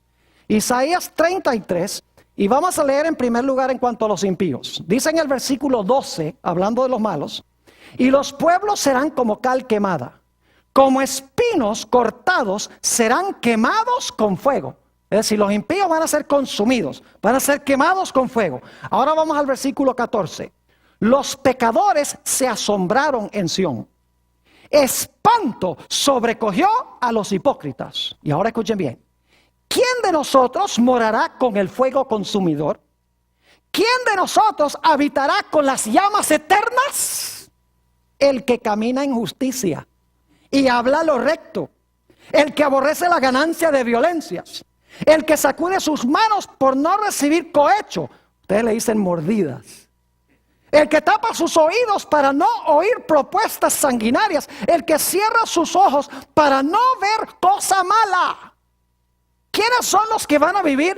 Isaías 33, y vamos a leer en primer lugar en cuanto a los impíos. Dice en el versículo 12, hablando de los malos, y los pueblos serán como cal quemada. Como espinos cortados serán quemados con fuego. Es decir, los impíos van a ser consumidos, van a ser quemados con fuego. Ahora vamos al versículo 14. Los pecadores se asombraron en Sión. Espanto sobrecogió a los hipócritas. Y ahora escuchen bien. ¿Quién de nosotros morará con el fuego consumidor? ¿Quién de nosotros habitará con las llamas eternas? El que camina en justicia y habla lo recto, el que aborrece la ganancia de violencias, el que sacude sus manos por no recibir cohecho, ustedes le dicen mordidas, el que tapa sus oídos para no oír propuestas sanguinarias, el que cierra sus ojos para no ver cosa mala. ¿Quiénes son los que van a vivir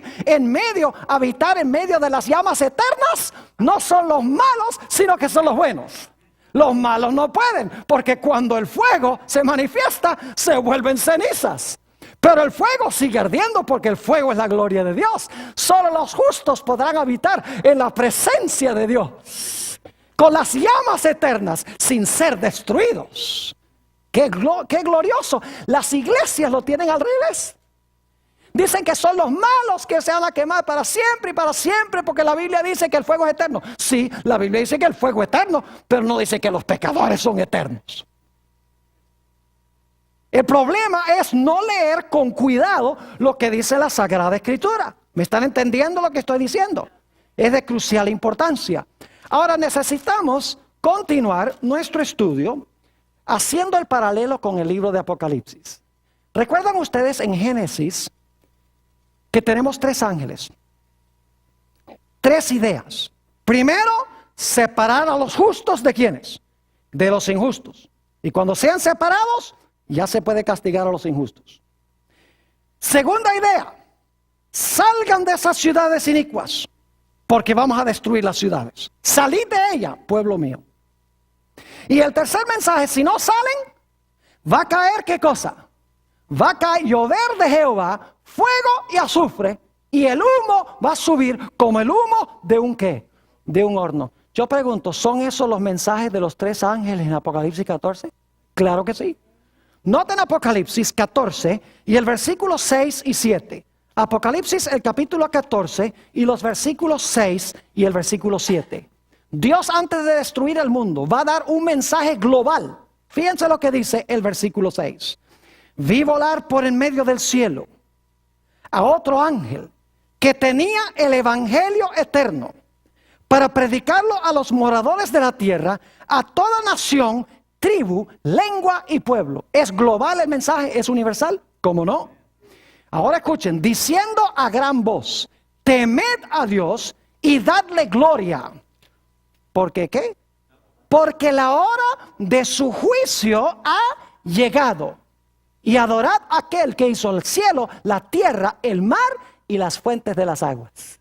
habitar en medio de las llamas eternas? No son los malos, sino que son los buenos. Los malos no pueden, porque cuando el fuego se manifiesta, se vuelven cenizas. Pero el fuego sigue ardiendo, porque el fuego es la gloria de Dios. Solo los justos podrán habitar en la presencia de Dios, con las llamas eternas, sin ser destruidos. ¡Qué glorioso! Las iglesias lo tienen al revés. Dicen que son los malos que se van a quemar para siempre, porque la Biblia dice que el fuego es eterno. Sí, la Biblia dice que el fuego es eterno, pero no dice que los pecadores son eternos. El problema es no leer con cuidado lo que dice la Sagrada Escritura. ¿Me están entendiendo lo que estoy diciendo? Es de crucial importancia. Ahora necesitamos continuar nuestro estudio haciendo el paralelo con el libro de Apocalipsis. ¿Recuerdan ustedes en Génesis que tenemos 3 ángeles, 3 ideas? Primero, separar a los justos de ¿quiénes? De los injustos. Y cuando sean separados, ya se puede castigar a los injustos. Segunda idea, salgan de esas ciudades inicuas, porque vamos a destruir las ciudades. Salid de ella, pueblo mío. Y el tercer mensaje, si no salen, va a caer ¿qué cosa? Va a caer llover de Jehová, fuego y azufre, y el humo va a subir como el humo de un ¿qué? De un horno. Yo pregunto, ¿son esos los mensajes de los 3 ángeles en Apocalipsis 14? Claro que sí. Noten Apocalipsis 14 y el versículo 6 y 7. Apocalipsis el capítulo 14 y los versículos 6 y el versículo 7. Dios, antes de destruir el mundo, va a dar un mensaje global. Fíjense lo que dice el versículo 6. Vi volar por en medio del cielo a otro ángel que tenía el evangelio eterno para predicarlo a los moradores de la tierra, a toda nación, tribu, lengua y pueblo. ¿Es global el mensaje? ¿Es universal? ¿Cómo no? Ahora escuchen, diciendo a gran voz, temed a Dios y dadle gloria. ¿Por qué qué? Porque la hora de su juicio ha llegado. Y adorad a aquel que hizo el cielo, la tierra, el mar y las fuentes de las aguas.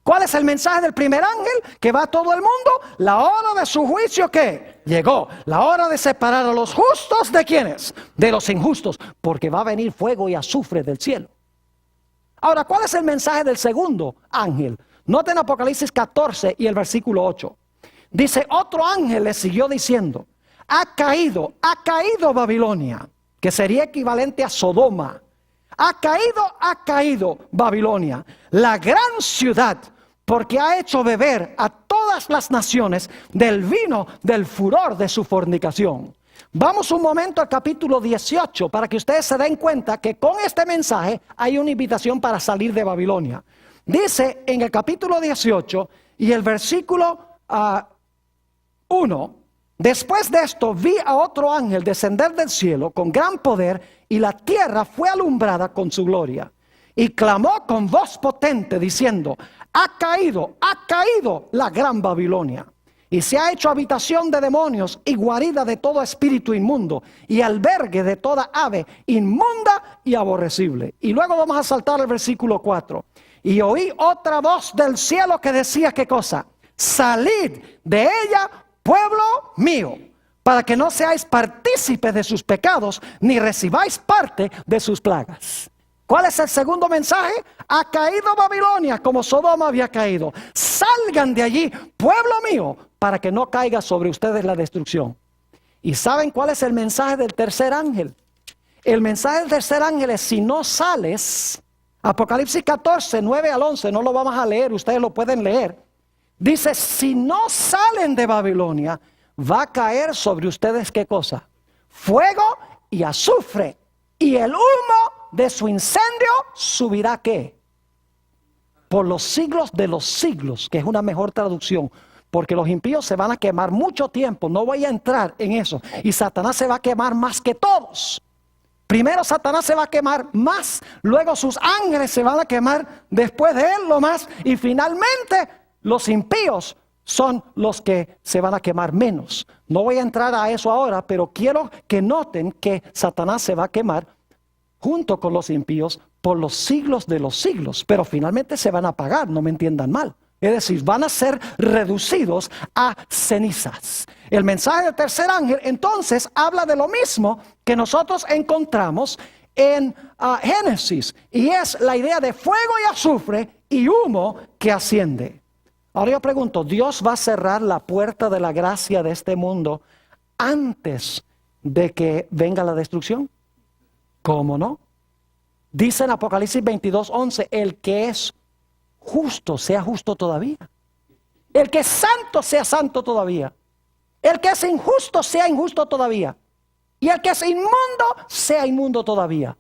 ¿Cuál es el mensaje del primer ángel que va a todo el mundo? La hora de su juicio ¿qué? Llegó. La hora de separar a los justos ¿de quiénes? De los injustos, porque va a venir fuego y azufre del cielo. Ahora, ¿cuál es el mensaje del segundo ángel? Noten Apocalipsis 14 y el versículo 8. Dice, otro ángel le siguió diciendo, ha caído Babilonia, que sería equivalente a Sodoma. Ha caído Babilonia, la gran ciudad, porque ha hecho beber a todas las naciones del vino del furor de su fornicación. Vamos un momento al capítulo 18 para que ustedes se den cuenta que con este mensaje hay una invitación para salir de Babilonia. Dice en el capítulo 18 y el versículo 1, después de esto vi a otro ángel descender del cielo con gran poder y la tierra fue alumbrada con su gloria. Y clamó con voz potente diciendo, ha caído la gran Babilonia. Y se ha hecho habitación de demonios y guarida de todo espíritu inmundo y albergue de toda ave inmunda y aborrecible. Y luego vamos a saltar al versículo 4. Y oí otra voz del cielo que decía, ¿qué cosa? Salid de ella, pueblo mío, para que no seáis partícipes de sus pecados, ni recibáis parte de sus plagas. ¿Cuál es el segundo mensaje? Ha caído Babilonia como Sodoma había caído. Salgan de allí, pueblo mío, para que no caiga sobre ustedes la destrucción. ¿Y saben cuál es el mensaje del tercer ángel? El mensaje del tercer ángel es, si no sales, Apocalipsis 14, 9 al 11, no lo vamos a leer, ustedes lo pueden leer. Dice, si no salen de Babilonia, va a caer sobre ustedes, ¿qué cosa? Fuego y azufre, y el humo de su incendio subirá, ¿qué? Por los siglos de los siglos, que es una mejor traducción, porque los impíos se van a quemar mucho tiempo, no voy a entrar en eso, y Satanás se va a quemar más que todos. Primero Satanás se va a quemar más, luego sus ángeles se van a quemar después de él lo más, y finalmente los impíos son los que se van a quemar menos. No voy a entrar a eso ahora, pero quiero que noten que Satanás se va a quemar junto con los impíos por los siglos de los siglos, pero finalmente se van a apagar, no me entiendan mal. Es decir, van a ser reducidos a cenizas. El mensaje del tercer ángel entonces habla de lo mismo que nosotros encontramos en Génesis, y es la idea de fuego y azufre y humo que asciende. Ahora yo pregunto, ¿Dios va a cerrar la puerta de la gracia de este mundo antes de que venga la destrucción? ¿Cómo no? Dice en Apocalipsis 22:11, el que es justo sea justo todavía. El que es santo sea santo todavía. El que es injusto sea injusto todavía. Y el que es inmundo sea inmundo todavía.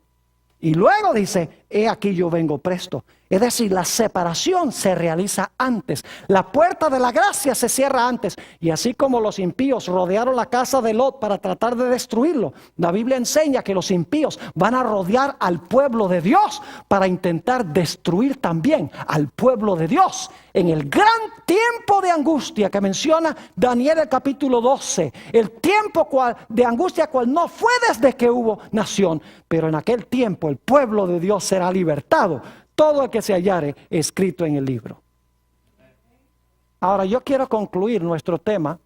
Y luego dice, he aquí yo vengo presto. Es decir, la separación se realiza antes. La puerta de la gracia se cierra antes. Y así como los impíos rodearon la casa de Lot para tratar de destruirlo, la Biblia enseña que los impíos van a rodear al pueblo de Dios para intentar destruir también al pueblo de Dios. En el gran tiempo de angustia que menciona Daniel el capítulo 12, el tiempo de angustia cual no fue desde que hubo nación, pero en aquel tiempo el pueblo de Dios será libertado. Todo el que se hallare escrito en el libro. Ahora yo quiero concluir nuestro tema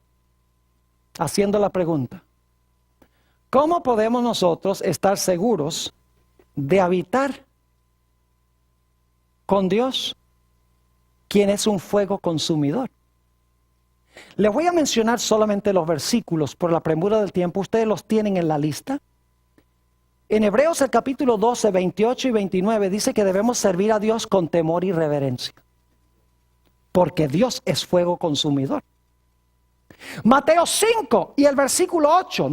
haciendo la pregunta: ¿cómo podemos nosotros estar seguros de habitar con Dios, quien es un fuego consumidor? Les voy a mencionar solamente los versículos por la premura del tiempo. Ustedes los tienen en la lista. En Hebreos el capítulo 12, 28 y 29 dice que debemos servir a Dios con temor y reverencia, porque Dios es fuego consumidor. Mateo 5 y el versículo 8,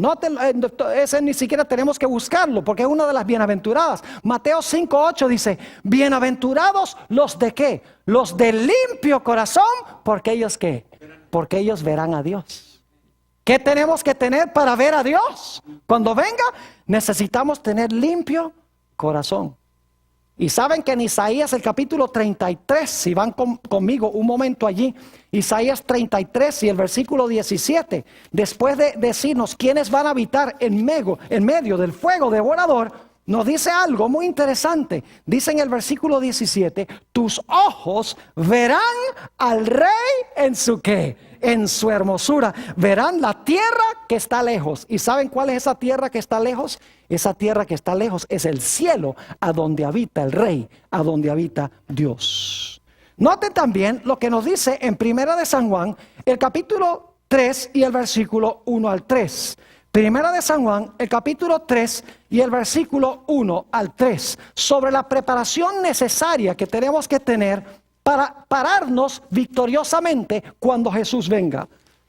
ese ni siquiera tenemos que buscarlo porque es una de las bienaventuradas. Mateo 5, 8 dice, bienaventurados los de ¿qué? Los de limpio corazón, porque ellos ¿qué? Porque ellos verán a Dios. ¿Qué tenemos que tener para ver a Dios? Cuando venga, necesitamos tener limpio corazón. Y saben que en Isaías el capítulo 33, si van conmigo un momento allí, Isaías 33 y el versículo 17, después de decirnos quiénes van a habitar en medio del fuego devorador, nos dice algo muy interesante. Dice en el versículo 17, tus ojos verán al rey en su ¿qué? En su hermosura. Verán la tierra que está lejos. ¿Y saben cuál es esa tierra que está lejos? Esa tierra que está lejos es el cielo, a donde habita el rey, a donde habita Dios. Noten también lo que nos dice en Primera de San Juan, el capítulo 3 y el versículo 1 al 3. Primera de San Juan, el capítulo 3 y el versículo 1 al 3, sobre la preparación necesaria que tenemos que tener para pararnos victoriosamente cuando Jesús venga.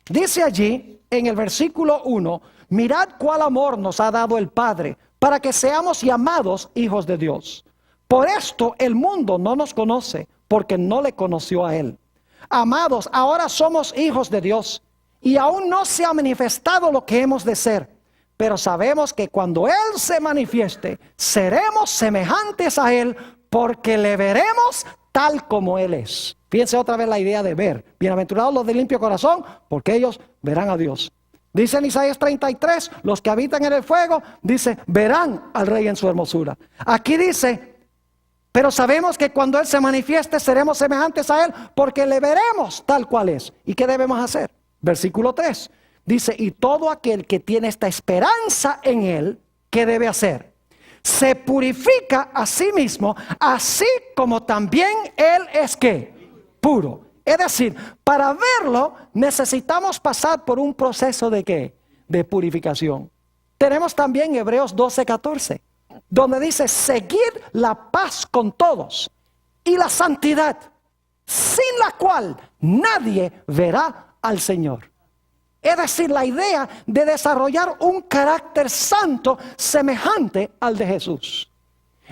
Dice allí en el versículo 1, mirad cuál amor nos ha dado el Padre, para que seamos llamados hijos de Dios. Por esto el mundo no nos conoce, porque no le conoció a Él. Amados, ahora somos hijos de Dios, y aún no se ha manifestado lo que hemos de ser. Pero sabemos que cuando Él se manifieste, seremos semejantes a Él, porque le veremos tal como Él es. Fíjense otra vez la idea de ver. Bienaventurados los de limpio corazón, porque ellos verán a Dios. Dice en Isaías 33, los que habitan en el fuego, dice, verán al Rey en su hermosura. Aquí dice, pero sabemos que cuando Él se manifieste, seremos semejantes a Él, porque le veremos tal cual es. ¿Y qué debemos hacer? Versículo 3, dice, y todo aquel que tiene esta esperanza en Él, ¿qué debe hacer? Se purifica a sí mismo, así como también Él es ¿qué? Puro. Es decir, para verlo necesitamos pasar por un proceso de ¿qué? De purificación. Tenemos también Hebreos 12:14, donde dice, seguid la paz con todos y la santidad, sin la cual nadie verá al Señor. Es decir, la idea de desarrollar un carácter santo semejante al de Jesús.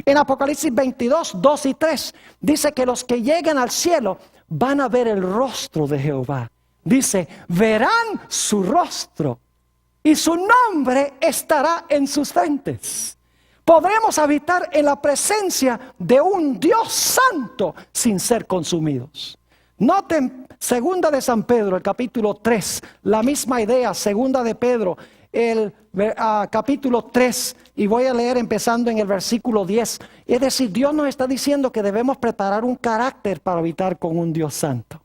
En Apocalipsis 22, 2 y 3 dice que los que lleguen al cielo van a ver el rostro de Jehová. Dice, verán su rostro y su nombre estará en sus frentes. Podremos habitar en la presencia de un Dios santo sin ser consumidos. Noten segunda de San Pedro, el capítulo 3, la misma idea, segunda de Pedro, el capítulo 3, y voy a leer empezando en el versículo 10. Es decir, Dios nos está diciendo que debemos preparar un carácter para habitar con un Dios santo.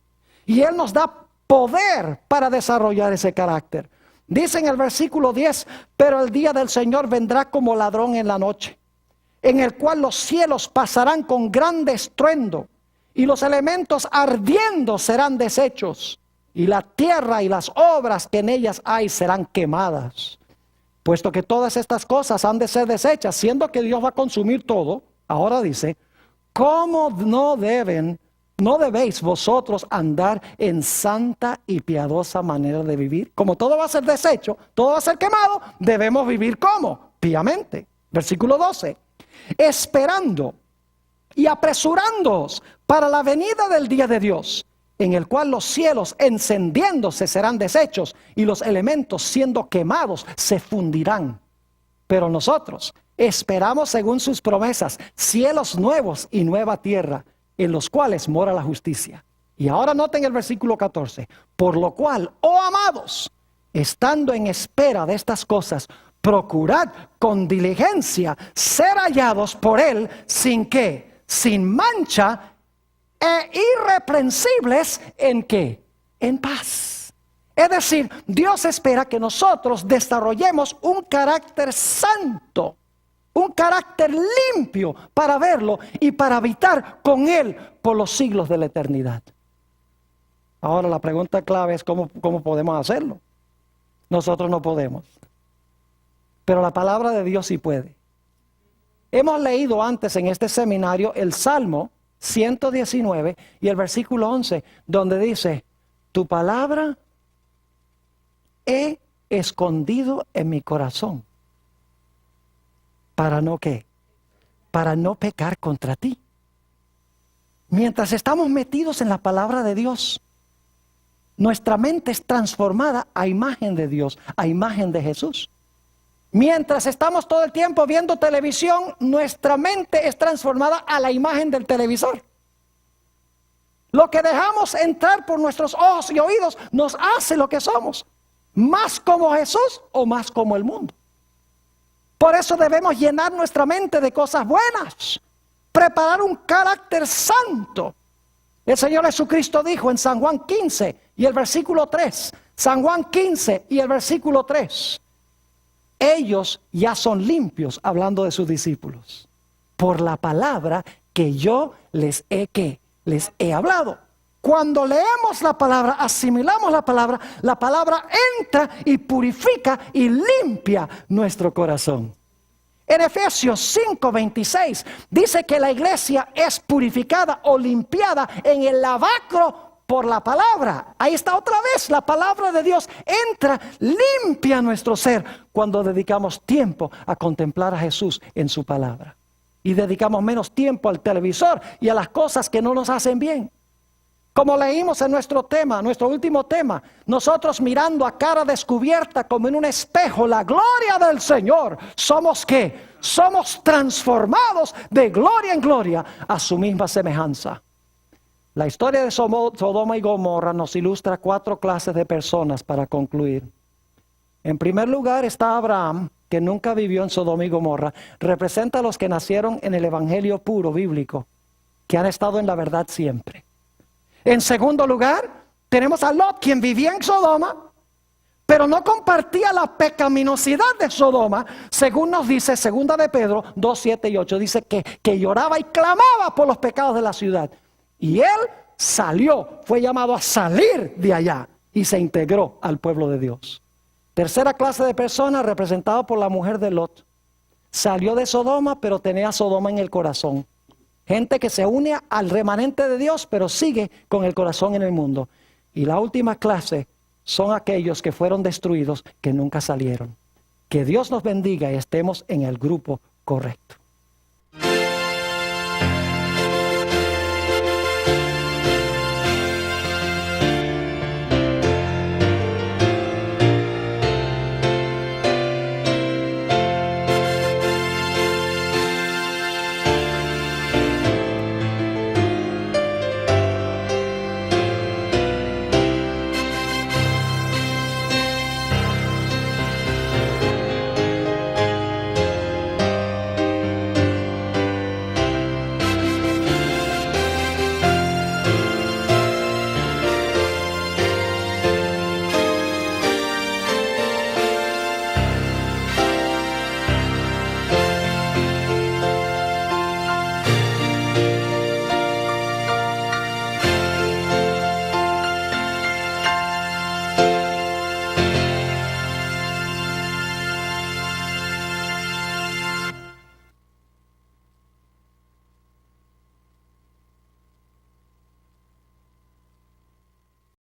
Y Él nos da poder para desarrollar ese carácter. Dice en el versículo 10, pero el día del Señor vendrá como ladrón en la noche, en el cual los cielos pasarán con grande estruendo, y los elementos ardiendo serán deshechos, y la tierra y las obras que en ellas hay serán quemadas. Puesto que todas estas cosas han de ser deshechas, siendo que Dios va a consumir todo, ahora dice, ¿cómo no debéis vosotros andar en santa y piadosa manera de vivir? Como todo va a ser deshecho, todo va a ser quemado, debemos vivir ¿cómo? Piamente. Versículo 12, esperando y apresurándoos para la venida del día de Dios, en el cual los cielos encendiéndose serán deshechos y los elementos siendo quemados se fundirán. Pero nosotros esperamos según sus promesas cielos nuevos y nueva tierra, en los cuales mora la justicia. Y ahora noten el versículo 14, por lo cual, oh amados, estando en espera de estas cosas, procurad con diligencia ser hallados por Él sin ¿qué? Sin mancha e irreprensibles en ¿qué? En paz. Es decir, Dios espera que nosotros desarrollemos un carácter santo, un carácter limpio para verlo y para habitar con Él por los siglos de la eternidad. Ahora la pregunta clave es ¿cómo podemos hacerlo? Nosotros no podemos, pero la palabra de Dios sí puede. Hemos leído antes en este seminario el Salmo 119 y el versículo 11, donde dice, tu palabra he escondido en mi corazón. ¿Para no qué? Para no pecar contra ti. Mientras estamos metidos en la palabra de Dios, nuestra mente es transformada a imagen de Dios, a imagen de Jesús. Mientras estamos todo el tiempo viendo televisión, nuestra mente es transformada a la imagen del televisor. Lo que dejamos entrar por nuestros ojos y oídos nos hace lo que somos. Más como Jesús o más como el mundo. Por eso debemos llenar nuestra mente de cosas buenas. Preparar un carácter santo. El Señor Jesucristo dijo en San Juan 15 y el versículo 3. San Juan 15 y el versículo 3. Ellos ya son limpios, hablando de sus discípulos, por la palabra que yo les he ¿qué? les he hablado. Cuando leemos la palabra, asimilamos la palabra entra y purifica y limpia nuestro corazón. En Efesios 5:26 dice que la iglesia es purificada o limpiada en el lavacro por la palabra. Ahí está otra vez, la palabra de Dios entra, limpia nuestro ser cuando dedicamos tiempo a contemplar a Jesús en su palabra. Y dedicamos menos tiempo al televisor y a las cosas que no nos hacen bien. Como leímos en nuestro último tema, nosotros mirando a cara descubierta como en un espejo la gloria del Señor, ¿somos qué? Somos transformados de gloria en gloria a su misma semejanza. La historia de Sodoma y Gomorra nos ilustra 4 clases de personas para concluir. En primer lugar está Abraham, que nunca vivió en Sodoma y Gomorra. Representa a los que nacieron en el evangelio puro bíblico, que han estado en la verdad siempre. En segundo lugar, tenemos a Lot, quien vivía en Sodoma, pero no compartía la pecaminosidad de Sodoma, según nos dice 2 de Pedro 2, 7 y 8. Dice que lloraba y clamaba por los pecados de la ciudad. Y él salió, fue llamado a salir de allá y se integró al pueblo de Dios. Tercera clase de persona representada por la mujer de Lot. Salió de Sodoma, pero tenía Sodoma en el corazón. Gente que se une al remanente de Dios, pero sigue con el corazón en el mundo. Y la última clase son aquellos que fueron destruidos, que nunca salieron. Que Dios nos bendiga y estemos en el grupo correcto.